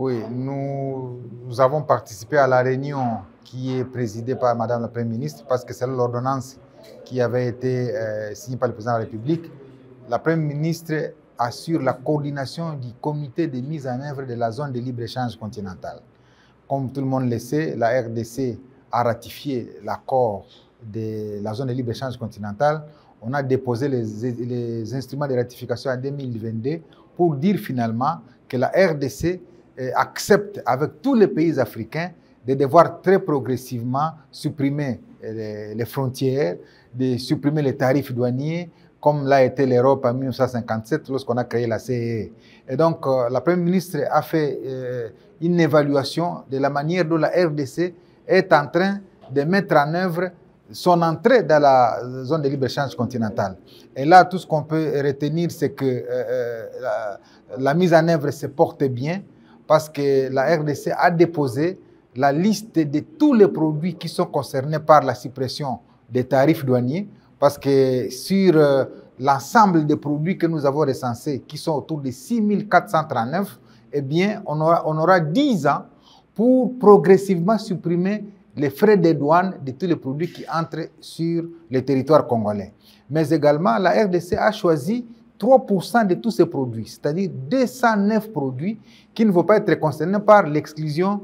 Oui, nous avons participé à la réunion qui est présidée par Madame la Première ministre parce que c'est l'ordonnance qui avait été signée par le président de la République. La Première ministre assure la coordination du comité de mise en œuvre de la zone de libre-échange continentale. Comme tout le monde le sait, la RDC a ratifié l'accord de la zone de libre-échange continentale. On a déposé les instruments de ratification en 2022 pour dire finalement que la RDC accepte avec tous les pays africains de devoir très progressivement supprimer les frontières, de supprimer les tarifs douaniers, comme l'a été l'Europe en 1957 lorsqu'on a créé la CEE. Et donc, la Première ministre a fait une évaluation de la manière dont la RDC est en train de mettre en œuvre son entrée dans la zone de libre-échange continentale. Et là, tout ce qu'on peut retenir, c'est que la mise en œuvre se porte bien parce que la RDC a déposé la liste de tous les produits qui sont concernés par la suppression des tarifs douaniers, parce que sur l'ensemble des produits que nous avons recensés, qui sont autour de 6 439, eh bien, on aura 10 ans pour progressivement supprimer les frais de douane de tous les produits qui entrent sur le territoire congolais. Mais également, la RDC a choisi 3% de tous ces produits, c'est-à-dire 209 produits qui ne vont pas être concernés par l'exclusion,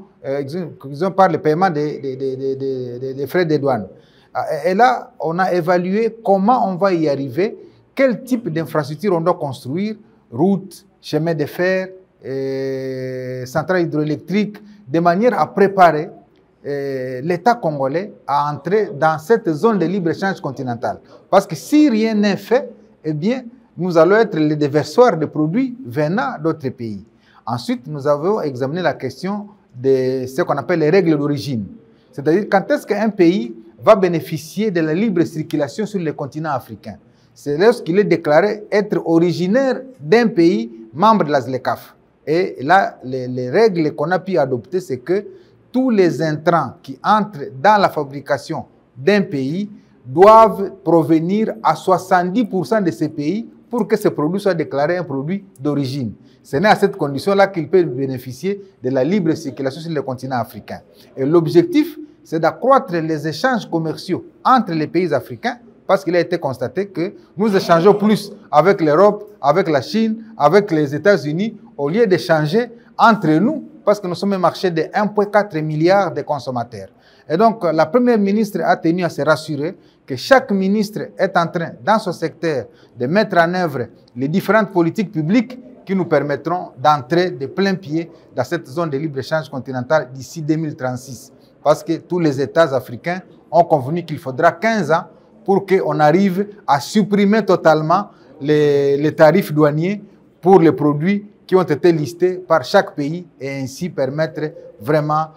par le paiement des frais de douane. Et là, on a évalué comment on va y arriver, quel type d'infrastructure on doit construire, routes, chemins de fer, centrales hydroélectriques, de manière à préparer l'État congolais à entrer dans cette zone de libre-échange continentale. Parce que si rien n'est fait, eh bien, nous allons être les déversoirs de produits venant d'autres pays. Ensuite, nous avons examiné la question de ce qu'on appelle les règles d'origine. C'est-à-dire, quand est-ce qu'un pays va bénéficier de la libre circulation sur le continent africain? C'est lorsqu'il est déclaré être originaire d'un pays membre de la ZLECAf. Et là, les règles qu'on a pu adopter, c'est que tous les intrants qui entrent dans la fabrication d'un pays doivent provenir à 70% de ces pays pour que ce produit soit déclaré un produit d'origine. Ce n'est à cette condition-là qu'il peut bénéficier de la libre circulation sur le continent africain. Et l'objectif, c'est d'accroître les échanges commerciaux entre les pays africains parce qu'il a été constaté que nous échangeons plus avec l'Europe, avec la Chine, avec les États-Unis, au lieu d'échanger entre nous parce que nous sommes un marché de 1,4 milliard de consommateurs. Et donc, la Première ministre a tenu à se rassurer que chaque ministre est en train, dans son secteur, de mettre en œuvre les différentes politiques publiques qui nous permettront d'entrer de plein pied dans cette zone de libre-échange continentale d'ici 2036. Parce que tous les États africains ont convenu qu'il faudra 15 ans pour qu'on arrive à supprimer totalement les tarifs douaniers pour les produits qui ont été listés par chaque pays et ainsi permettre vraiment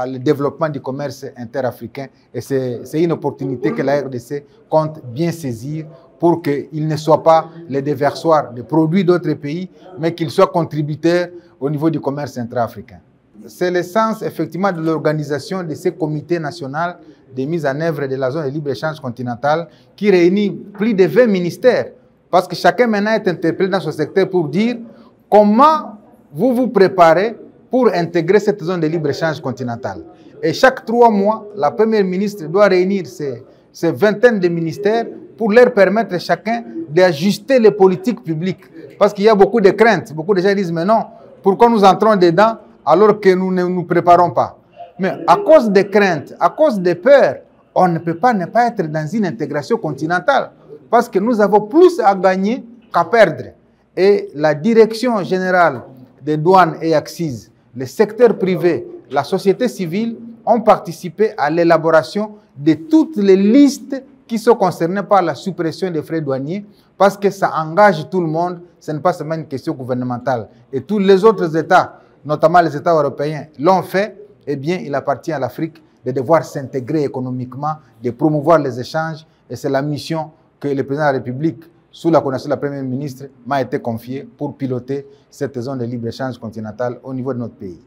le développement du commerce interafricain. Et c'est une opportunité que la RDC compte bien saisir pour qu'ils ne soient pas les déversoirs de produits d'autres pays, mais qu'ils soient contributeurs au niveau du commerce intra-africain. C'est l'essence effectivement de l'organisation de ce comité national de mise en œuvre de la zone de libre-échange continentale qui réunit plus de 20 ministères, parce que chacun maintenant est interpellé dans son secteur pour dire comment vous vous préparez pour intégrer cette zone de libre-échange continentale. Et chaque 3 mois, la Première ministre doit réunir ces vingtaines de ministères pour leur permettre chacun d'ajuster les politiques publiques. Parce qu'il y a beaucoup de craintes. Beaucoup de gens disent, mais non, pourquoi nous entrons dedans alors que nous ne nous préparons pas? Mais à cause des craintes, à cause des peurs, on ne peut pas ne pas être dans une intégration continentale. Parce que nous avons plus à gagner qu'à perdre. Et la direction générale des douanes et accises, le secteur privé, la société civile ont participé à l'élaboration de toutes les listes qui sont concernées par la suppression des frais douaniers parce que ça engage tout le monde, ce n'est pas seulement une question gouvernementale. Et tous les autres États, notamment les États européens, l'ont fait, eh bien, il appartient à l'Afrique de devoir s'intégrer économiquement, de promouvoir les échanges et c'est la mission que le président de la République, sous la coordination de la Première ministre, m'a été confiée pour piloter cette zone de libre-échange continentale au niveau de notre pays.